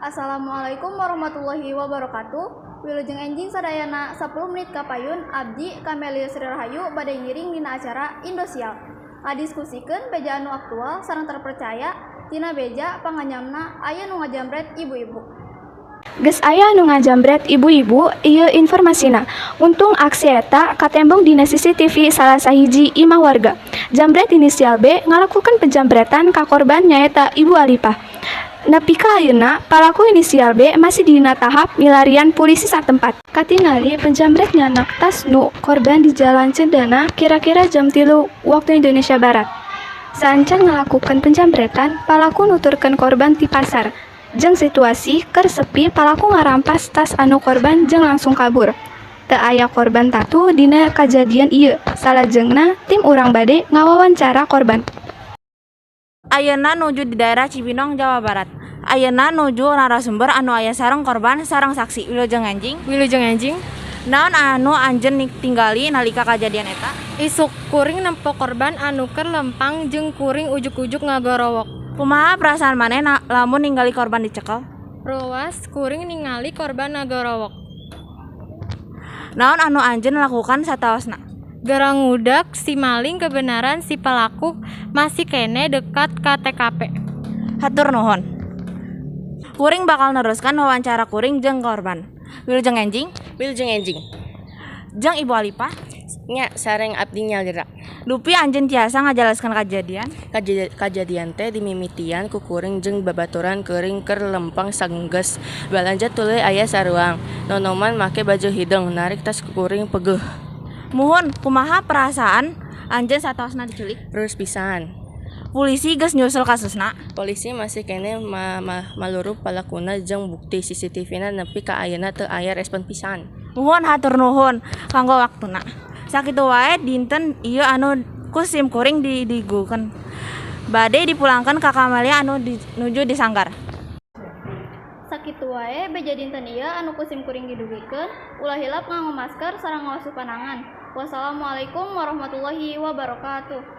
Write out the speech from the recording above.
Assalamualaikum warahmatullahi wabarakatuh. Wilujeng enjing sadayana 10 menit kapayun abdi Kamelia Sri Rahayu bade ngiring dina acara Indosial. Ngadiskusikeun beja anu aktual sareng terpercaya tina beja panganyamna aya nu ngajambret ibu-ibu. Geus aya nu ngajambret ibu-ibu, ieu informasina. Untung aksi eta katembong dina CCTV salah sahiji imah warga. Jambret inisial B ngalakukeun penjambretan ka korban nyaeta Ibu Alipah. Nepi ka ayeuna, pelaku inisial B masih dina tahap milarian polisi satempat. Katingali penjambret nyanak tas nu korban di Jalan Cendana kira-kira jam 3 waktu Indonesia Barat. Saencan ngalakukeun penjambretan, pelaku nuturkeun korban ti pasar. Jeung situasi keur sepi, pelaku ngarampas tas anu korban jeung langsung kabur. Teu aya korban tatu dina kajadian ieu. Salajengna tim urang bade ngawawancara korban. Ayeuna nuju di daerah Cibinong, Jawa Barat. Ayeuna nuju narasumber anu aya sareng korban sareng saksi. Wilujeng enjing. Naon anu anjeun tinggali nalika kajadian eta? Isuk kuring nempo korban anu keur lempang jeung kuring ujuk-ujuk ngagorowok. Kumaha perasaan maneh lamun ningali korban dicekel? Roas kuring ningali korban ngagorowok. Naon anu anjeun lakukan sataosna? Garangudak si maling kebenaran si pelaku masih kene dekat ka TKP. Hatur nuhun. Kuring bakal neruskan wawancara kuring jeung korban. Wilujeng enjing. Jeung Ibu Alipah. Nya sareng abdi nyalira. Dupi anjeun tiasa ngajelaskeun kajadian. Kajadian teh dimimitian ku kuring jeung babaturan keuring keur lempang sanggeus balanja tuluy aya saruang. Nonoman make baju hideung narik tas kuring peugeus. Muhun, kumaha perasaan anjeun sataosna diculik? Terus pisan. Polisi geus nyusul kasusna. Polisi masih kene malurup palakuna jeung bukti CCTV-na nepi ka ayeuna teu aya respon pisan. Muhun hatur nuhun kanggo waktuna. Sakitu wae dinten ieu anu ku sim kuring digukeun. Bade dipulangkeun ka Kamelia anu nuju di Sanggar. Sakitu wae beja dinten ieu anu ku sim kuring didugikeun, ulah hilap nganggo masker sareng ngasuh panangan. Wassalamualaikum warahmatullahi wabarakatuh.